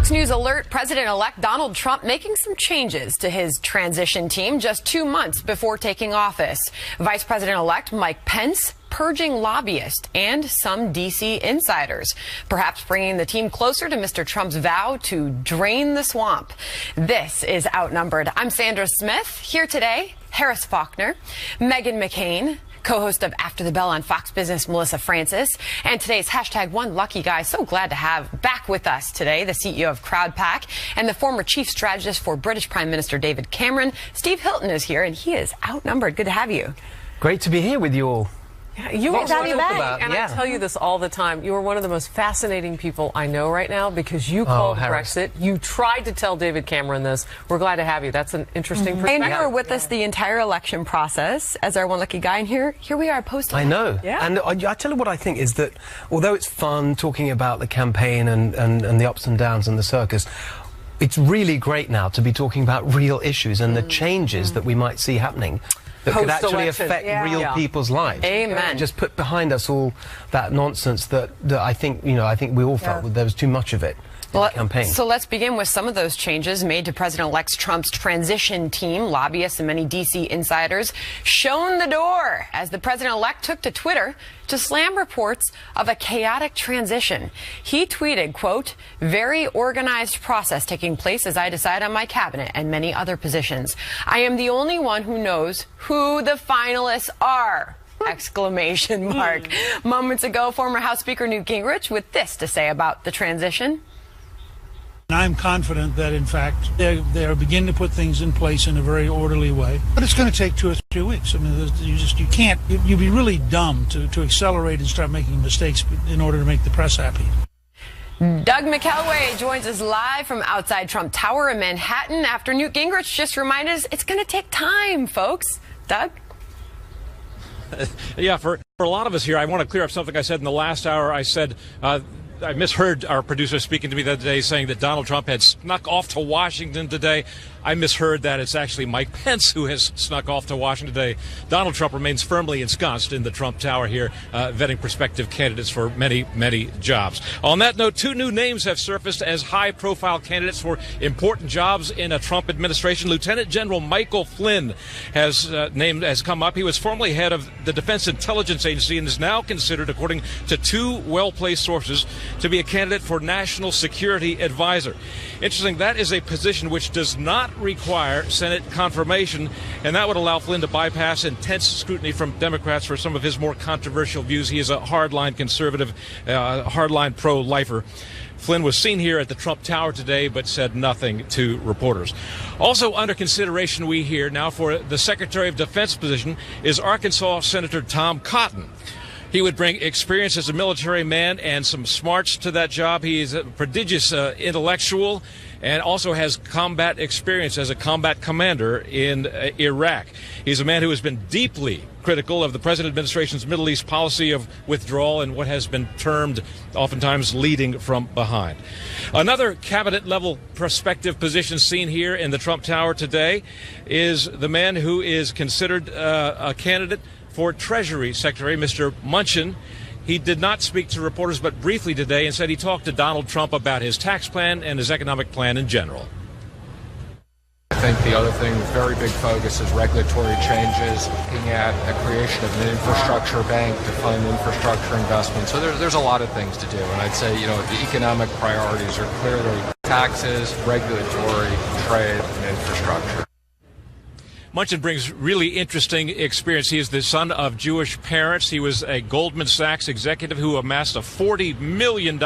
Fox News alert, President-elect Donald Trump making some changes to his transition team just 2 months before taking office. Vice President-elect Mike Pence purging lobbyists and some D.C. insiders, perhaps bringing the team closer to Mr. Trump's vow to drain the swamp. This is Outnumbered. I'm Sandra Smith. Here today, Harris Faulkner, Meghan McCain, co-host of After the Bell on Fox Business, Melissa Francis, and today's #OneLuckyGuy. So glad to have back with us today the CEO of CrowdPack and the former chief strategist for British Prime Minister David Cameron. Steve Hilton is here, and he is outnumbered. Good to have you. Great to be here with you all. You are back. And I tell you this all the time. You are one of the most fascinating people I know right now because you called Brexit. You tried to tell David Cameron this. We're glad to have you. That's an interesting perspective. And you were with us the entire election process as our one lucky guy. And here we are post. I know. Yeah. And I tell you what I think is that although it's fun talking about the campaign and the ups and downs and the circus, it's really great now to be talking about real issues and the changes that we might see happening that could actually affect real people's lives. Amen. Just put behind us all that nonsense that I think we all felt there was too much of it. Campaign. So let's begin with some of those changes made to President-elect Trump's transition team. Lobbyists and many D.C. insiders shown the door as the president-elect took to Twitter to slam reports of a chaotic transition. He tweeted, quote, "Very organized process taking place as I decide on my cabinet and many other positions. I am the only one who knows who the finalists are." Exclamation mark. Moments ago, former House Speaker Newt Gingrich with this to say about the transition. I'm confident that, in fact, they are beginning to put things in place in a very orderly way. But it's going to take 2 or 3 weeks. I mean, you can't. You'd be really dumb to accelerate and start making mistakes in order to make the press happy. Doug McKelway joins us live from outside Trump Tower in Manhattan after Newt Gingrich just reminded us it's going to take time, folks. Doug? Yeah, for a lot of us here, I want to clear up something I said in the last hour. I said I misheard our producer speaking to me the other day saying that Donald Trump had snuck off to Washington today. I misheard that. It's actually Mike Pence who has snuck off to Washington today. Donald Trump remains firmly ensconced in the Trump Tower here, vetting prospective candidates for many, many jobs. On that note, 2 new names have surfaced as high-profile candidates for important jobs in a Trump administration. Lieutenant General Michael Flynn has come up. He was formerly head of the Defense Intelligence Agency and is now considered, according to 2 well-placed sources, to be a candidate for National Security Advisor. Interesting, that is a position which does not require Senate confirmation, and that would allow Flynn to bypass intense scrutiny from Democrats for some of his more controversial views. He is a hardline conservative, hardline pro-lifer. Flynn was seen here at the Trump Tower today, but said nothing to reporters. Also under consideration, we hear now for the Secretary of Defense position is Arkansas Senator Tom Cotton. He would bring experience as a military man and some smarts to that job. He is a prodigious intellectual and also has combat experience as a combat commander in Iraq. He's a man who has been deeply critical of the present administration's Middle East policy of withdrawal and what has been termed oftentimes leading from behind. Another cabinet-level prospective position seen here in the Trump Tower today is the man who is considered a candidate for Treasury Secretary, Mr. Munchin. He did not speak to reporters but briefly today and said he talked to Donald Trump about his tax plan and his economic plan in general. I think the other thing with very big focus is regulatory changes, looking at the creation of an infrastructure bank to fund infrastructure investment. So there's a lot of things to do. And I'd say, the economic priorities are clearly taxes, regulatory, trade, and infrastructure. Munchin brings really interesting experience. He is the son of Jewish parents. He was a Goldman Sachs executive who amassed a $40 million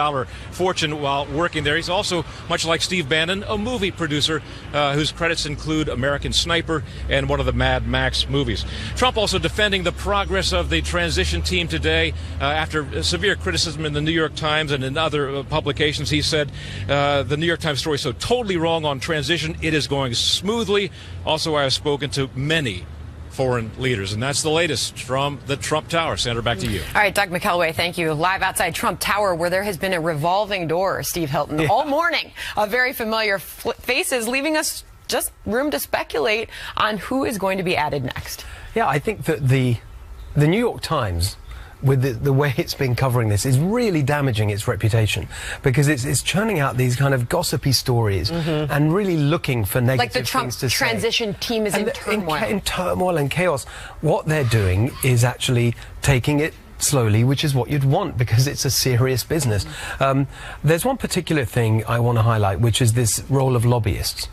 fortune while working there. He's also, much like Steve Bannon, a movie producer whose credits include American Sniper and one of the Mad Max movies. Trump also defending the progress of the transition team today after severe criticism in the New York Times and in other publications. He said the New York Times story is so totally wrong on transition. It is going smoothly. Also, I have spoken to many foreign leaders. And that's the latest from the Trump Tower. Sandra, back to you. All right, Doug McKelway, thank you. Live outside Trump Tower, where there has been a revolving door, Steve Hilton, all morning of very familiar faces, leaving us just room to speculate on who is going to be added next. Yeah, I think that the New York Times with the way it's been covering this is really damaging its reputation, because it's churning out these kind of gossipy stories and really looking for negative like the Trump things to say. transition team is in turmoil. In turmoil and chaos. What they're doing is actually taking it slowly, which is what you'd want, because it's a serious business. There's one particular thing I want to highlight, which is this role of lobbyists,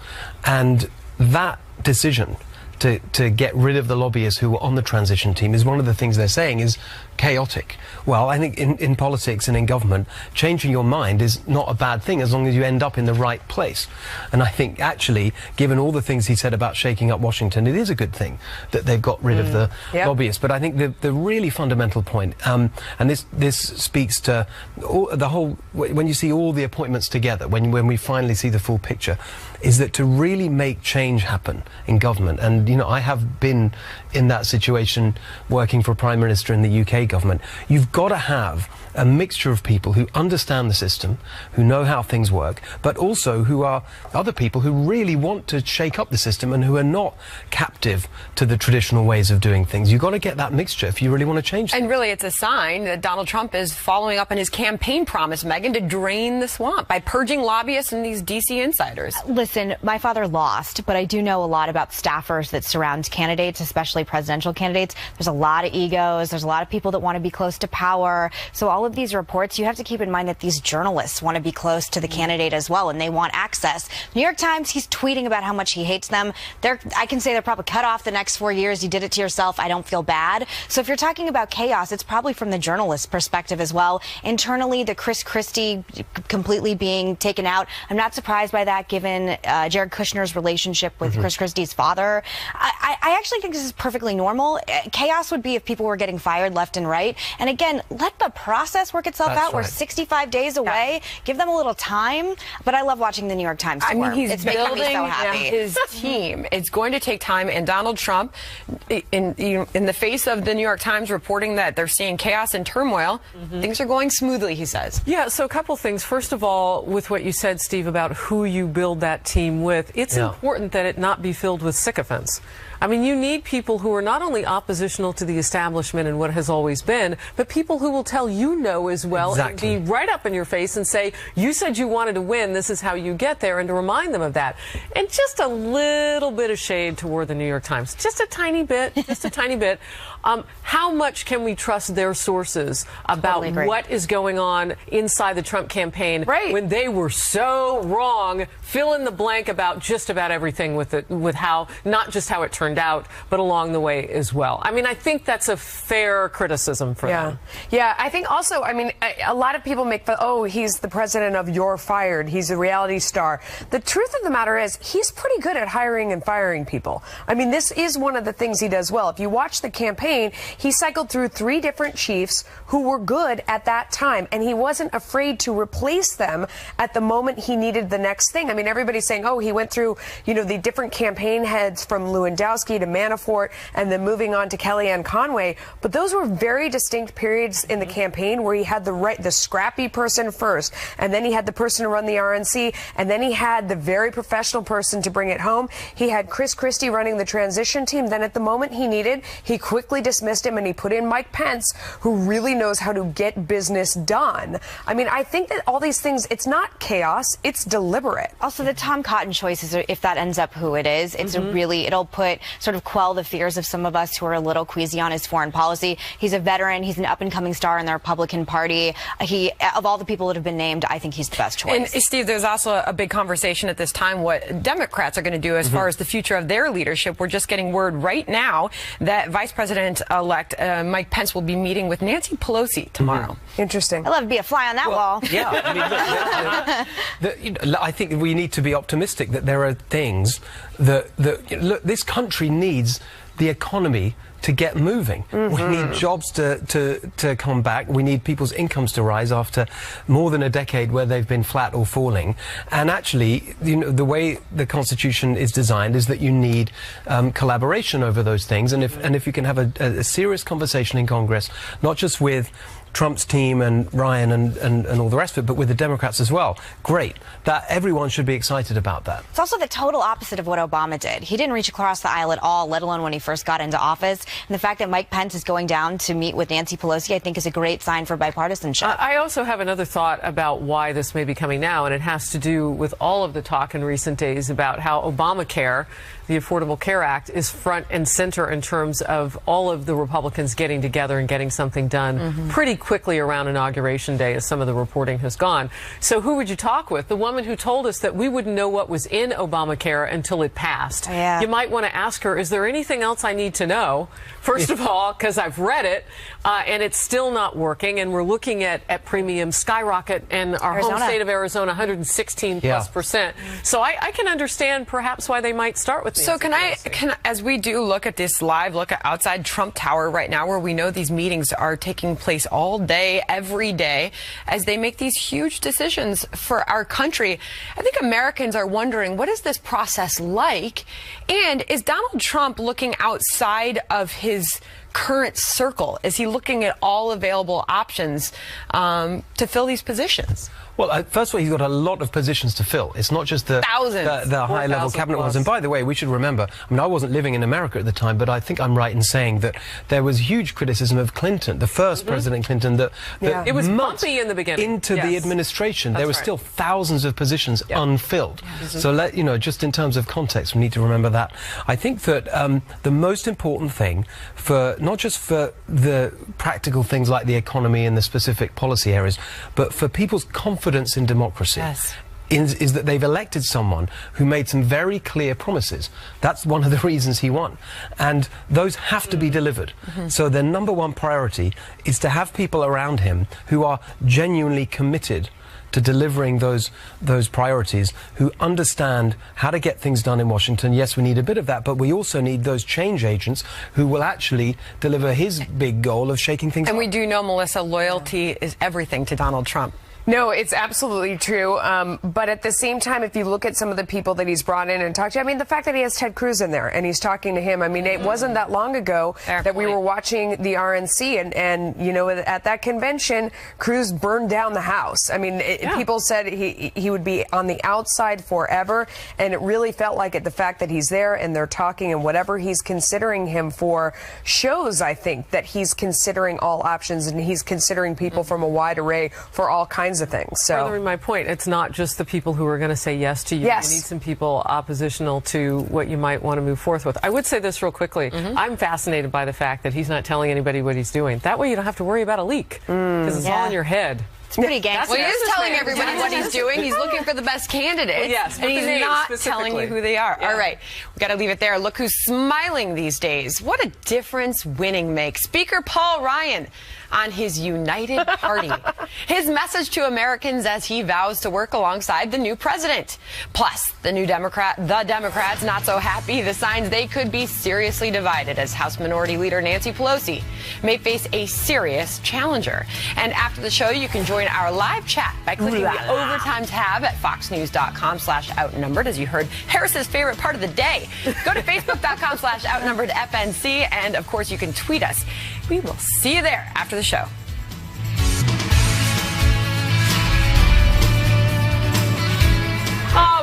and that decision to get rid of the lobbyists who were on the transition team is one of the things they're saying is chaotic. Well, I think in politics and in government, changing your mind is not a bad thing as long as you end up in the right place. And I think actually, given all the things he said about shaking up Washington, it is a good thing that they've got rid of the lobbyists. But I think the really fundamental point, and this speaks to the whole, when you see all the appointments together, when we finally see the full picture, is that to really make change happen in government, and you know, I have been in that situation working for a Prime Minister in the UK government, you've got to have a mixture of people who understand the system, who know how things work, but also who are other people who really want to shake up the system and who are not captive to the traditional ways of doing things. You've got to get that mixture if you really want to change things. And really, it's a sign that Donald Trump is following up on his campaign promise, Megyn, to drain the swamp by purging lobbyists and these D.C. insiders. Listen, my father lost, but I do know a lot about staffers that surround candidates, especially presidential candidates. There's a lot of egos. There's a lot of people that want to be close to power. So all of these reports, you have to keep in mind that these journalists want to be close to the candidate as well, and they want access. New York Times, he's tweeting about how much he hates them. I can say they're probably cut off the next 4 years. You did it to yourself. I don't feel bad. So if you're talking about chaos, it's probably from the journalist perspective as well. Internally, the Chris Christie completely being taken out. I'm not surprised by that, given Jared Kushner's relationship with Chris Christie's father. I actually think this is perfectly normal. Chaos would be if people were getting fired left and right. And again, let the process work itself out. We're 65 days away. Give them a little time. But I love watching the New York Times. I mean, he's building so happy. his team. It's going to take time. And Donald Trump, in the face of the New York Times reporting that they're seeing chaos and turmoil, things are going smoothly, he says. Yeah, so a couple things. First of all, with what you said, Steve, about who you build that team with, it's important that it not be filled with sycophants. I mean, you need people who are not only oppositional to the establishment and what has always been, but people who will tell you no as well and be right up in your face and say, you said you wanted to win, this is how you get there, and to remind them of that. And just a little bit of shade toward the New York Times. Just a tiny bit, just a tiny bit. How much can we trust their sources about what is going on inside the Trump campaign when they were so wrong? Fill in the blank about just about everything with how, not just how it turned out, but along the way as well. I mean, I think that's a fair criticism for them. Yeah, I think also, I mean, a lot of people make fun, oh, he's the president of You're Fired. He's a reality star. The truth of the matter is he's pretty good at hiring and firing people. I mean, this is one of the things he does well. If you watch the campaign, he cycled through 3 different chiefs who were good at that time, and he wasn't afraid to replace them at the moment he needed the next thing. I mean, everybody's saying, oh, he went through, you know, the different campaign heads from Lewandowski to Manafort and then moving on to Kellyanne Conway. But those were very distinct periods in the campaign where he had the scrappy person first, and then he had the person to run the RNC, and then he had the very professional person to bring it home. He had Chris Christie running the transition team. Then at the moment he needed, he quickly dismissed him and he put in Mike Pence, who really knows how to get business done. I mean, I think that all these things, it's not chaos, it's deliberate. Also, the Tom Cotton choices, if that ends up who it is, it's it'll sort of quell the fears of some of us who are a little queasy on his foreign policy. He's a veteran. He's an up-and-coming star in the Republican Party. Of all the people that have been named, I think he's the best choice. And Steve, there's also a big conversation at this time what Democrats are going to do as far as the future of their leadership. We're just getting word right now that Vice President-elect Mike Pence will be meeting with Nancy Pelosi tomorrow. Interesting. I'd love to be a fly on that wall. Yeah, I mean, I think we need to be optimistic that there are things that look, this country needs the economy to get moving. We need jobs to come back. We need people's incomes to rise after more than a decade where they've been flat or falling. And actually, you know, the way the Constitution is designed is that you need collaboration over those things. And if you can have a serious conversation in Congress, not just with Trump's team and Ryan and all the rest of it, but with the Democrats as well. Great. That everyone should be excited about that. It's also the total opposite of what Obama did. He didn't reach across the aisle at all, let alone when he first got into office. And the fact that Mike Pence is going down to meet with Nancy Pelosi, I think, is a great sign for bipartisanship. I also have another thought about why this may be coming now, and it has to do with all of the talk in recent days about how Obamacare, the Affordable Care Act, is front and center in terms of all of the Republicans getting together and getting something done pretty quickly around Inauguration Day, as some of the reporting has gone. So who would you talk with? The woman who told us that we wouldn't know what was in Obamacare until it passed. Yeah. You might want to ask her, is there anything else I need to know? First of all, because I've read it, and it's still not working, and we're looking at premiums skyrocket in our home state of Arizona, 116+%. So I can understand perhaps why they might start with So as we do look at this live look at outside Trump Tower right now, where we know these meetings are taking place all day, every day, as they make these huge decisions for our country, I think Americans are wondering, what is this process like? And is Donald Trump looking outside of his current circle? Is he looking at all available options to fill these positions? Well, first of all, he's got a lot of positions to fill. It's not just the high-level cabinet ones. And by the way, we should remember, I mean, I wasn't living in America at the time, but I think I'm right in saying that there was huge criticism of Clinton, the first President Clinton, that it was bumpy in the beginning. Into the administration, there were still thousands of positions unfilled. So, just in terms of context, we need to remember that. I think that the most important thing for, not just for the practical things like the economy and the specific policy areas, but for people's confidence in democracy is that they've elected someone who made some very clear promises. That's one of the reasons he won. And those have to be delivered. So their number one priority is to have people around him who are genuinely committed to delivering those priorities, who understand how to get things done in Washington. Yes, we need a bit of that, but we also need those change agents who will actually deliver his big goal of shaking things up. And we do know, Melissa, loyalty is everything to Donald Trump. No, it's absolutely true. But at the same time, if you look at some of the people that he's brought in and talked to, I mean, the fact that he has Ted Cruz in there and he's talking to him, I mean, it wasn't that long ago we were watching the RNC and at that convention, Cruz burned down the house. I mean, people said he would be on the outside forever. And it really felt like it. The fact that he's there and they're talking and whatever he's considering him for shows, I think, that he's considering all options and he's considering people from a wide array for all kinds of things. So, furthering my point, it's not just the people who are going to say yes to you. Yes. You need some people oppositional to what you might want to move forth with. I would say this real quickly. I'm fascinated by the fact that he's not telling anybody what he's doing. That way you don't have to worry about a leak because it's all in your head. It's pretty gangster. Well, he is telling everybody what he's doing. He's looking for the best candidates. Well, yes, and he's not telling you who they are. All right, we've got to leave it there. Look who's smiling these days. What a difference winning makes. Speaker Paul Ryan on his United Party. His message to Americans as he vows to work alongside the new president. Plus, the Democrats not so happy. The signs they could be seriously divided as House Minority Leader Nancy Pelosi may face a serious challenger. And after the show, you can join our live chat by clicking the Overtime tab at foxnews.com/outnumbered. As you heard, Harris's favorite part of the day. Go to facebook.com/outnumberedfnc. And of course, you can tweet us. We will see you there after the show.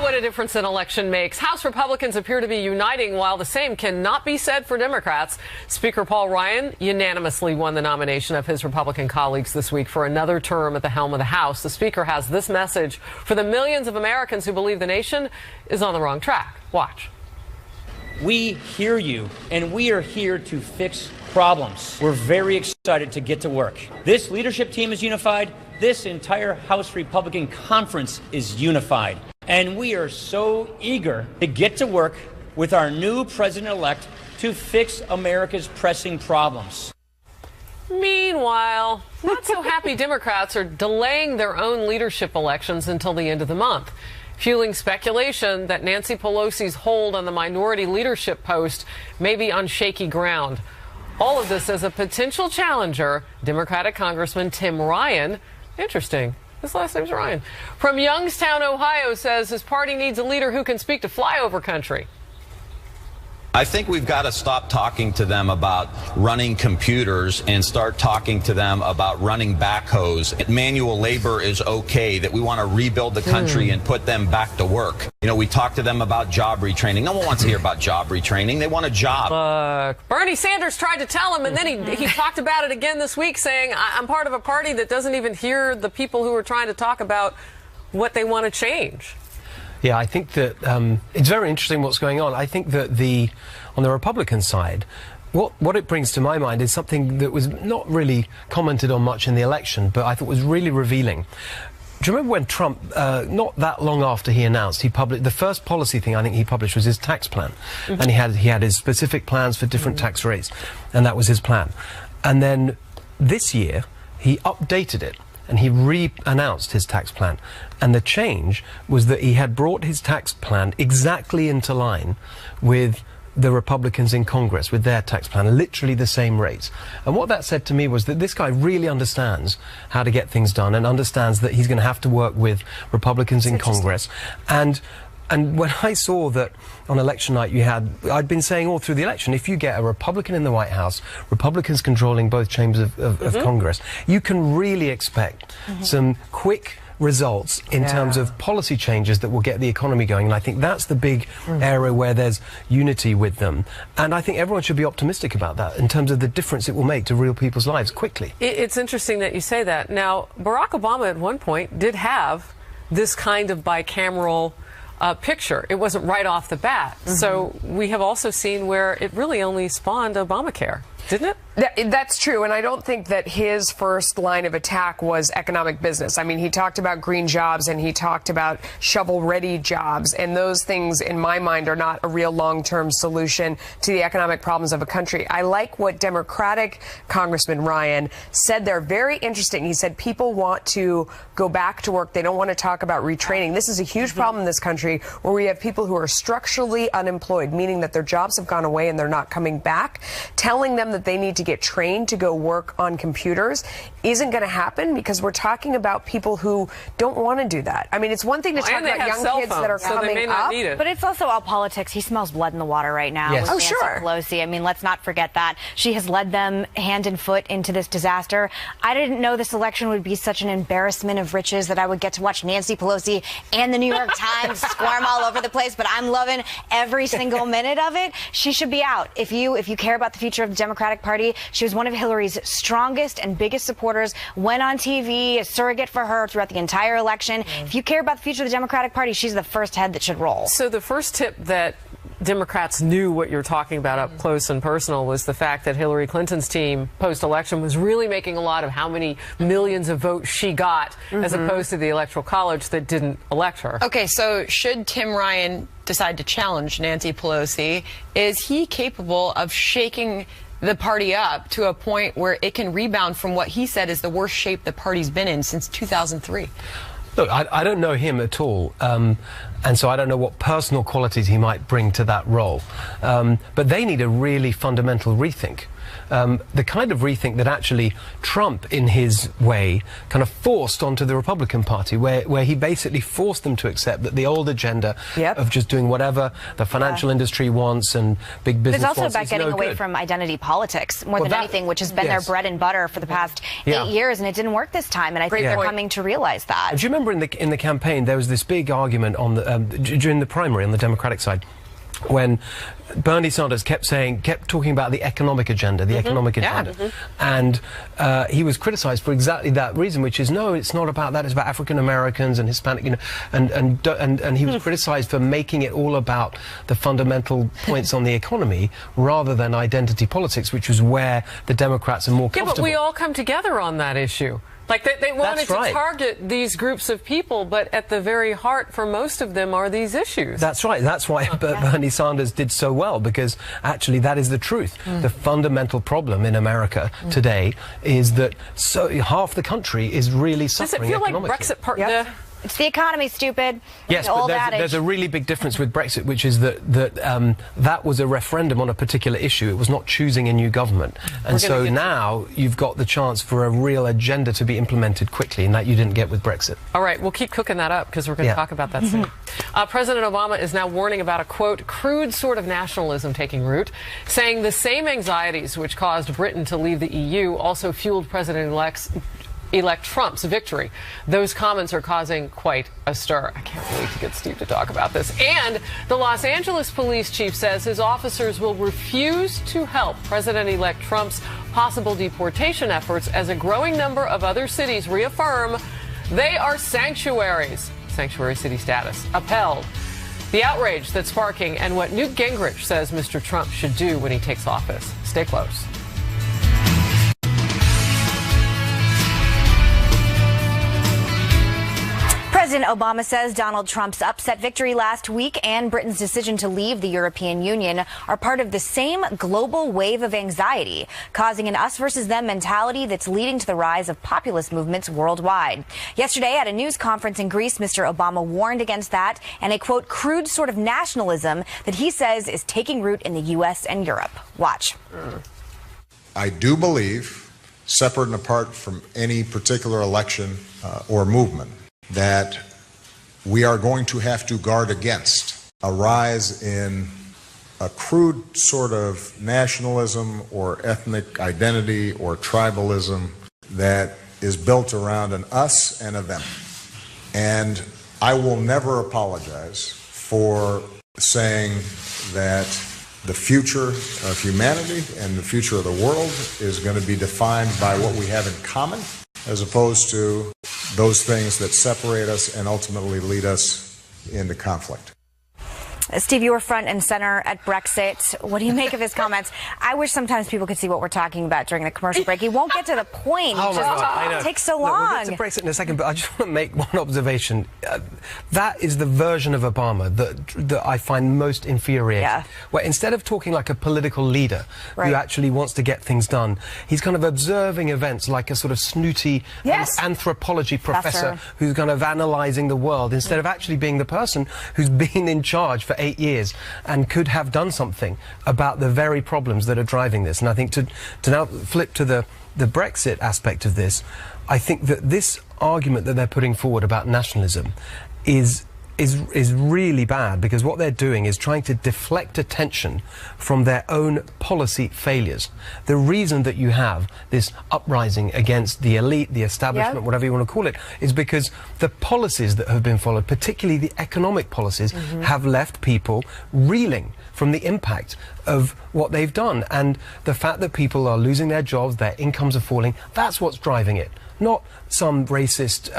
What a difference an election makes. House Republicans appear to be uniting while the same cannot be said for Democrats. Speaker Paul Ryan unanimously won the nomination of his Republican colleagues this week for another term at the helm of the House. The Speaker has this message for the millions of Americans who believe the nation is on the wrong track. Watch. We hear you, and we are here to fix problems. We're very excited to get to work. This leadership team is unified. This entire House Republican conference is unified. And we are so eager to get to work with our new president-elect to fix America's pressing problems. Meanwhile, not so happy Democrats are delaying their own leadership elections until the end of the month, fueling speculation that Nancy Pelosi's hold on the minority leadership post may be on shaky ground. All of this as a potential challenger, Democratic Congressman Tim Ryan, interesting, his last name's Ryan, from Youngstown, Ohio, says his party needs a leader who can speak to flyover country. I think we've got to stop talking to them about running computers and start talking to them about running backhoes. Manual labor is okay, that we want to rebuild the country and put them back to work. You know, we talk to them about job retraining. No one wants to hear about job retraining. They want a job. Bernie Sanders tried to tell him, and then he talked about it again this week, saying, I'm part of a party that doesn't even hear the people who are trying to talk about what they want to change. Yeah, I think that it's very interesting what's going on. I think that on the Republican side, what it brings to my mind is something that was not really commented on much in the election, but I thought was really revealing. Do you remember when Trump, not that long after he announced, he published the first policy thing I think he published was his tax plan, and he had his specific plans for different tax rates, and that was his plan. And then this year he updated it, and he re-announced his tax plan. And the change was that he had brought his tax plan exactly into line with the Republicans in Congress, with their tax plan, literally the same rates. And what that said to me was that this guy really understands how to get things done and understands that he's going to have to work with Republicans in Congress. And when I saw that on election night I'd been saying all through the election, if you get a Republican in the White House, Republicans controlling both chambers of Congress, you can really expect some quick results in terms of policy changes that will get the economy going. And I think that's the big area where there's unity with them. And I think everyone should be optimistic about that in terms of the difference it will make to real people's lives quickly. It's interesting that you say that. Now, Barack Obama at one point did have this kind of bicameral picture. It wasn't right off the bat. So we have also seen where it really only spawned Obamacare, didn't it? That's true, and I don't think that his first line of attack was economic business. I mean, he talked about green jobs and he talked about shovel-ready jobs, and those things, in my mind, are not a real long-term solution to the economic problems of a country. I like what Democratic Congressman Ryan said there. Very interesting. He said people want to go back to work. They don't want to talk about retraining. This is a huge problem in this country where we have people who are structurally unemployed, meaning that their jobs have gone away and they're not coming back. Telling them that they need to get trained to go work on computers isn't going to happen, because we're talking about people who don't want to do that. I mean, it's one thing to talk about young kids that are coming up, but it's also all politics. He smells blood in the water right now with Nancy Pelosi. I mean, let's not forget that. She has led them hand and foot into this disaster. I didn't know this election would be such an embarrassment of riches that I would get to watch Nancy Pelosi and the New York Times squirm all over the place, but I'm loving every single minute of it. She should be out. If you care about the future of the Democratic Party, she was one of Hillary's strongest and biggest supporters, went on TV, a surrogate for her throughout the entire election. If you care about the future of the Democratic Party, she's the first head that should roll. So the first tip that Democrats knew what you're talking about up close and personal was the fact that Hillary Clinton's team post-election was really making a lot of how many millions of votes she got as opposed to the Electoral College that didn't elect her. Okay, so should Tim Ryan decide to challenge Nancy Pelosi, is he capable of shaking the party up to a point where it can rebound from what he said is the worst shape the party's been in since 2003? Look, I don't know him at all, and so I don't know what personal qualities he might bring to that role. But they need a really fundamental rethink. The kind of rethink that actually Trump, in his way, kind of forced onto the Republican Party, where he basically forced them to accept that the old agenda of just doing whatever the financial industry wants and big business wants. It's also about getting away from identity politics more than anything, which has been their bread and butter for the past 8 years, and it didn't work this time, and I think they're coming to realize that. Do you remember in the campaign there was this big argument on the during the primary on the Democratic side, when Bernie Sanders kept talking about the economic agenda, and he was criticized for exactly that reason, which is, no, it's not about that, it's about African Americans and Hispanic, you know, and he was criticized for making it all about the fundamental points on the economy rather than identity politics, which was where the Democrats are more comfortable. Yeah, but we all come together on that issue. Like, they wanted to target these groups of people, but at the very heart, for most of them, are these issues. That's right. That's why Bernie Sanders did so well, because actually that is the truth. The fundamental problem in America today is that half the country is really suffering economically. Does it feel like Brexit It's the economy, stupid. Yes, but there's a really big difference with Brexit, which is that was a referendum on a particular issue. It was not choosing a new government. And so now you've got the chance for a real agenda to be implemented quickly, and that you didn't get with Brexit. All right, we'll keep cooking that up, because we're going to talk about that soon. President Obama is now warning about a, quote, crude sort of nationalism taking root, saying the same anxieties which caused Britain to leave the EU also fueled President-elect Trump's victory. Those comments are causing quite a stir. I can't wait to get Steve to talk about this. And the Los Angeles police chief says his officers will refuse to help President-elect Trump's possible deportation efforts as a growing number of other cities reaffirm they are sanctuaries. Sanctuary city status upheld. The outrage that's sparking and what Newt Gingrich says Mr. Trump should do when he takes office. Stay close. President Obama says Donald Trump's upset victory last week and Britain's decision to leave the European Union are part of the same global wave of anxiety, causing an us versus them mentality that's leading to the rise of populist movements worldwide. Yesterday at a news conference in Greece, Mr. Obama warned against that and a, quote, crude sort of nationalism that he says is taking root in the U.S. and Europe. Watch. I do believe, separate and apart from any particular election or movement, that we are going to have to guard against a rise in a crude sort of nationalism or ethnic identity or tribalism that is built around an us and a them. And I will never apologize for saying that the future of humanity and the future of the world is going to be defined by what we have in common, as opposed to those things that separate us and ultimately lead us into conflict. Steve, you were front and center at Brexit. What do you make of his comments? I wish sometimes people could see what we're talking about during the commercial break. He won't get to the point. Oh, my God, I know. It takes so Look, long. we'll get to Brexit in a second, but I just want to make one observation. That is the version of Obama that I find most infuriating. Yeah. Where instead of talking like a political leader who actually wants to get things done, he's kind of observing events like a sort of snooty anthropology professor who's kind of analysing the world instead of actually being the person who's been in charge for 8 years and could have done something about the very problems that are driving this. And I think to now flip to the Brexit aspect of this, I think that this argument that they're putting forward about nationalism is really bad, because what they're doing is trying to deflect attention from their own policy failures. The reason that you have this uprising against the elite, the establishment, whatever you want to call it, is because the policies that have been followed, particularly the economic policies, have left people reeling from the impact of what they've done. And the fact that people are losing their jobs, their incomes are falling, that's what's driving it, not some racist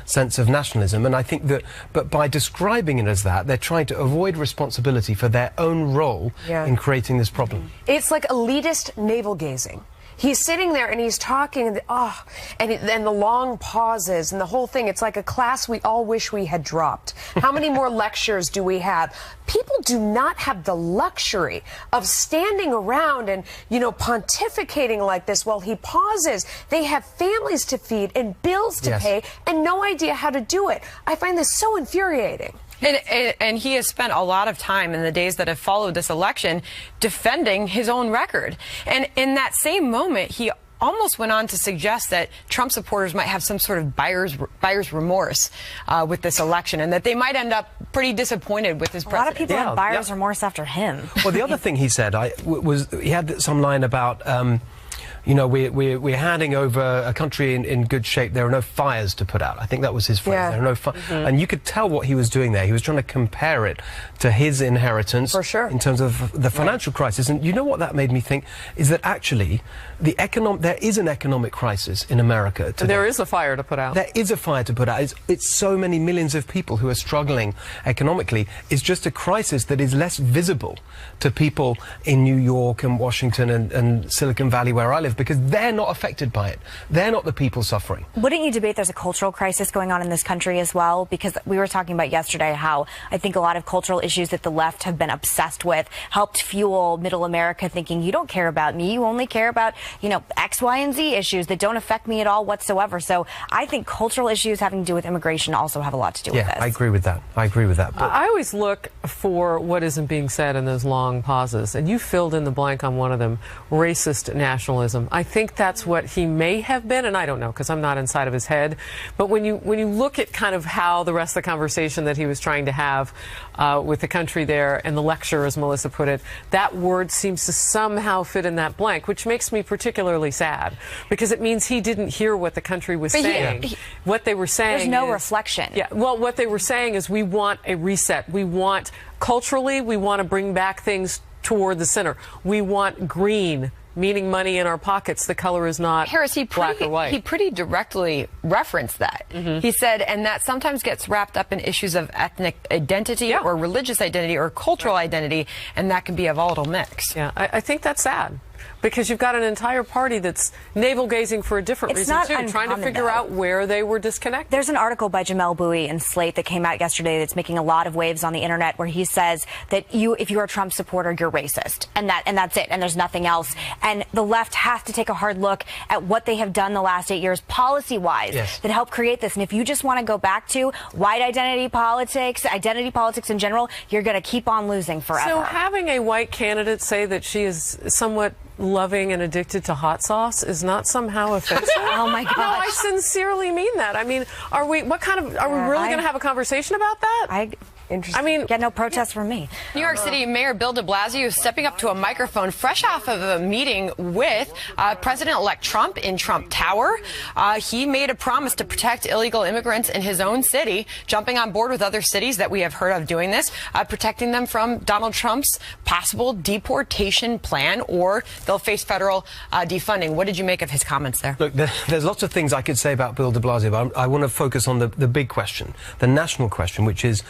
sense of nationalism. And I think that, but by describing it as that, they're trying to avoid responsibility for their own role in creating this problem. It's like elitist navel-gazing. He's sitting there and he's talking, and the long pauses and the whole thing. It's like a class we all wish we had dropped. How many more lectures do we have? People do not have the luxury of standing around and, pontificating like this while he pauses. They have families to feed and bills to pay and no idea how to do it. I find this so infuriating. And he has spent a lot of time in the days that have followed this election defending his own record. And in that same moment, he almost went on to suggest that Trump supporters might have some sort of buyer's remorse with this election, and that they might end up pretty disappointed with his president. A lot of people have buyer's remorse after him. Well, the other thing he said was he had some line about we're handing over a country in good shape. There are no fires to put out. I think that was his phrase. There are no and you could tell what he was doing there. He was trying to compare it to his inheritance in terms of the financial crisis. And you know what that made me think is that actually there is an economic crisis in America today. There is a fire to put out. There is a fire to put out. It's so many millions of people who are struggling economically. It's just a crisis that is less visible to people in New York and Washington and Silicon Valley, where I live, because they're not affected by it. They're not the people suffering. Wouldn't you debate there's a cultural crisis going on in this country as well? Because we were talking about yesterday how I think a lot of cultural issues that the left have been obsessed with helped fuel middle America thinking, you don't care about me, you only care about, X, Y, and Z issues that don't affect me at all whatsoever. So I think cultural issues having to do with immigration also have a lot to do with this. Yeah, I agree with that. But I always look for what isn't being said in those long pauses, and you filled in the blank on one of them, racist nationalism. I think that's what he may have been, and I don't know because I'm not inside of his head. But when you look at kind of how the rest of the conversation that he was trying to have with the country there and the lecture, as Melissa put it, that word seems to somehow fit in that blank, which makes me particularly sad because it means he didn't hear what the country was saying. What they were saying there's no reflection. Yeah, well, what they were saying is we want a reset. We want, culturally, we want to bring back things toward the center. We want green, meaning money in our pockets. The color is not black or white. He pretty directly referenced that. He said, and that sometimes gets wrapped up in issues of ethnic identity or religious identity or cultural identity, and that can be a volatile mix. Yeah, I think that's sad. Because you've got an entire party that's navel-gazing for a different reason, too, trying to figure out where they were disconnected. There's an article by Jamel Bouie in Slate that came out yesterday that's making a lot of waves on the internet where he says that if you're a Trump supporter, you're racist. And that's it. And there's nothing else. And the left has to take a hard look at what they have done the last 8 years policy-wise that helped create this. And if you just want to go back to white identity politics in general, you're going to keep on losing forever. So having a white candidate say that she is somewhat loving and addicted to hot sauce is not somehow offensive. Oh my gosh. No, I sincerely mean that. I mean, are we really going to have a conversation about that? Interesting. I mean, get no protest from me. New York City Mayor Bill de Blasio is stepping up to a microphone fresh off of a meeting with President-elect Trump in Trump Tower. He made a promise to protect illegal immigrants in his own city, jumping on board with other cities that we have heard of doing this, protecting them from Donald Trump's possible deportation plan, or they'll face federal defunding. What did you make of his comments there? Look, there's lots of things I could say about Bill de Blasio, but I want to focus on the big question, the national question, which is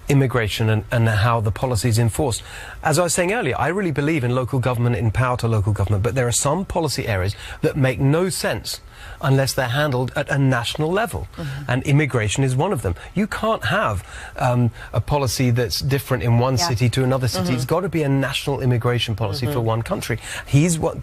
immigration and how the policy is enforced. As I was saying earlier, I really believe in local government, in power to local government, but there are some policy areas that make no sense unless they're handled at a national level. And immigration is one of them. You can't have a policy that's different in one city to another city. It's got to be a national immigration policy for one country.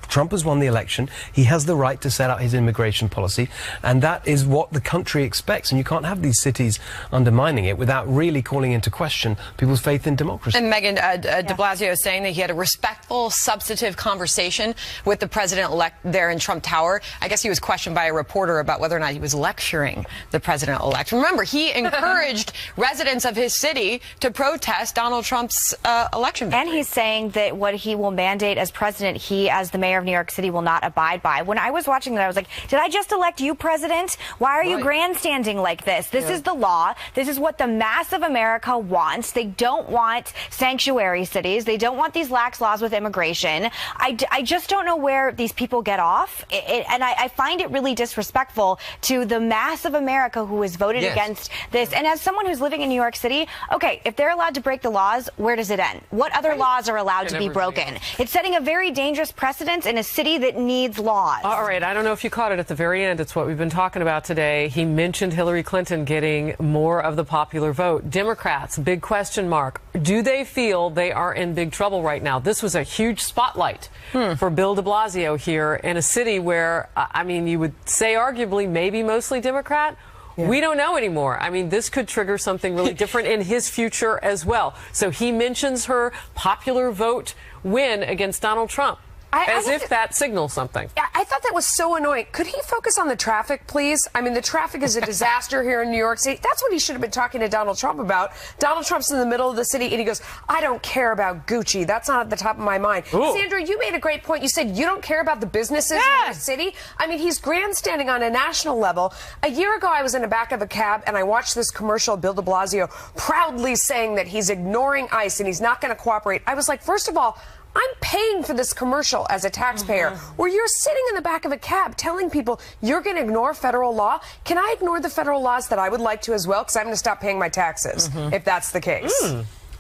Trump has won the election. He has the right to set out his immigration policy, and that is what the country expects. And you can't have these cities undermining it without really calling into question people's faith in democracy. And Megan, de Blasio is saying that he had a respectful, substantive conversation with the president-elect there in Trump Tower. I guess he was questioned by a reporter about whether or not he was lecturing the president-elect. Remember, he encouraged residents of his city to protest Donald Trump's election victory. And he's saying that what he will mandate as president, he, as the mayor of New York City, will not abide by. When I was watching that, I was like, did I just elect you president? Why are you grandstanding like this? This is the law. This is what the mass of America wants. They don't want sanctuary cities. They don't want these lax laws with immigration. I just don't know where these people get off. And I find it really disrespectful to the mass of America who has voted against this. And as someone who's living in New York City, okay, if they're allowed to break the laws, where does it end? What other laws are allowed to be broken? It's setting a very dangerous precedent in a city that needs laws. All right, I don't know if you caught it at the very end. It's what we've been talking about today. He mentioned Hillary Clinton getting more of the popular vote. Democrats, big question mark. Do they feel they are in big trouble right now? This was a huge spotlight for Bill de Blasio here in a city where, I mean, you would say arguably maybe mostly Democrat. We don't know anymore. I mean, this could trigger something really different in his future as well. So he mentions her popular vote win against Donald Trump. As if that signals something. I thought that was so annoying. Could he focus on the traffic, please? I mean, the traffic is a disaster here in New York City. That's what he should have been talking to Donald Trump about. Donald Trump's in the middle of the city, and he goes, I don't care about Gucci. That's not at the top of my mind. Ooh. Sandra, you made a great point. You said you don't care about the businesses in the city. I mean, he's grandstanding on a national level. A year ago, I was in the back of a cab, and I watched this commercial, Bill de Blasio proudly saying that he's ignoring ICE and he's not going to cooperate. I was like, first of all, I'm paying for this commercial as a taxpayer, where you're sitting in the back of a cab telling people you're going to ignore federal law. Can I ignore the federal laws that I would like to as well? Because I'm going to stop paying my taxes if that's the case.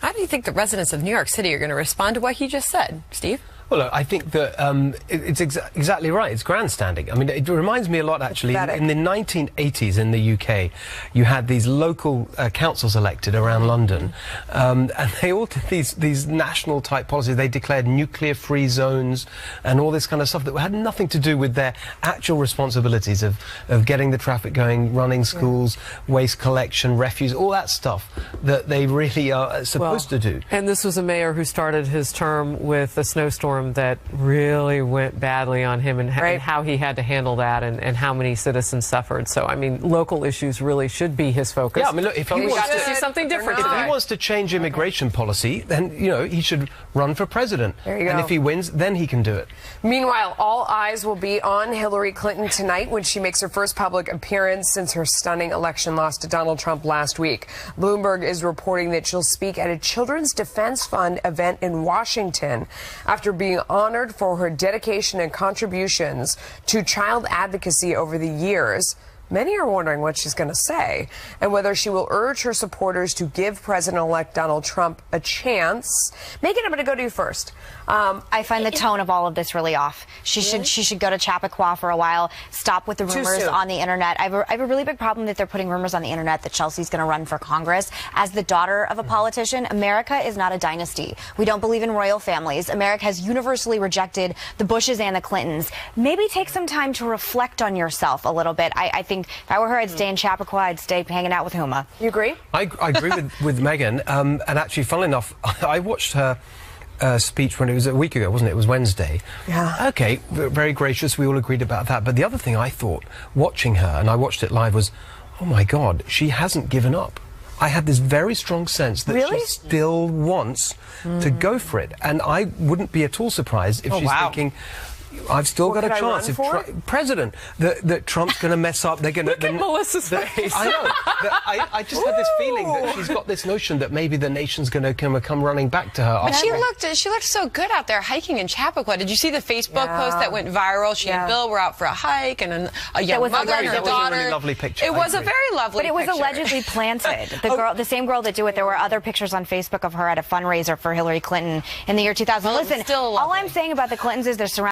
How do you think the residents of New York City are going to respond to what he just said, Steve? Well, look, I think that it's exactly right. It's grandstanding. I mean, it reminds me a lot, actually. In the 1980s in the UK, you had these local councils elected around London, and they all did these national-type policies. They declared nuclear-free zones and all this kind of stuff that had nothing to do with their actual responsibilities of getting the traffic going, running schools, waste collection, refuse, all that stuff that they really are supposed to do. And this was a mayor who started his term with a snowstorm that really went badly on him, and how he had to handle that, and how many citizens suffered. So, I mean, local issues really should be his focus. Yeah, I mean, look, if we got to see something different if today. he wants to change immigration policy, then, you know, he should run for president. There you go. And if he wins, then he can do it. Meanwhile, all eyes will be on Hillary Clinton tonight when she makes her first public appearance since her stunning election loss to Donald Trump last week. Bloomberg is reporting that she'll speak at a Children's Defense Fund event in Washington after being honored for her dedication and contributions to child advocacy over the years. Many are wondering what she's going to say and whether she will urge her supporters to give President-elect Donald Trump a chance. Megan, I'm going to go to you first. I find the tone of all of this really off. She should go to Chappaqua for a while, stop with the rumors on the internet. I have a really big problem that they're putting rumors on the internet that Chelsea's going to run for Congress. As the daughter of a politician, America is not a dynasty. We don't believe in royal families. America has universally rejected the Bushes and the Clintons. Maybe take some time to reflect on yourself a little bit. I think if I were her, I'd stay in Chappaqua. I'd stay hanging out with Huma. You agree? I agree with Megan. And actually, funnily enough, I watched her speech when it was a week ago, wasn't it? It was Wednesday. Yeah. Okay, very gracious. We all agreed about that. But the other thing I thought, watching her, and I watched it live, was, oh my God, she hasn't given up. I had this very strong sense that she still wants to go for it. And I wouldn't be at all surprised if she's thinking, I've still got a chance. If President, that Trump's going to mess up, they're going to... Look at Melissa's face. I know. I just had this feeling that she's got this notion that maybe the nation's going to come running back to her. But she looked so good out there hiking in Chappaqua. Did you see the Facebook post that went viral? She and Bill were out for a hike, and a young mother and her daughter. It was a really lovely picture. It was a very lovely picture. But it was allegedly planted. The same girl that did it, there were other pictures on Facebook of her at a fundraiser for Hillary Clinton in the year 2000. Well, listen, all I'm saying about the Clintons is they're surrounded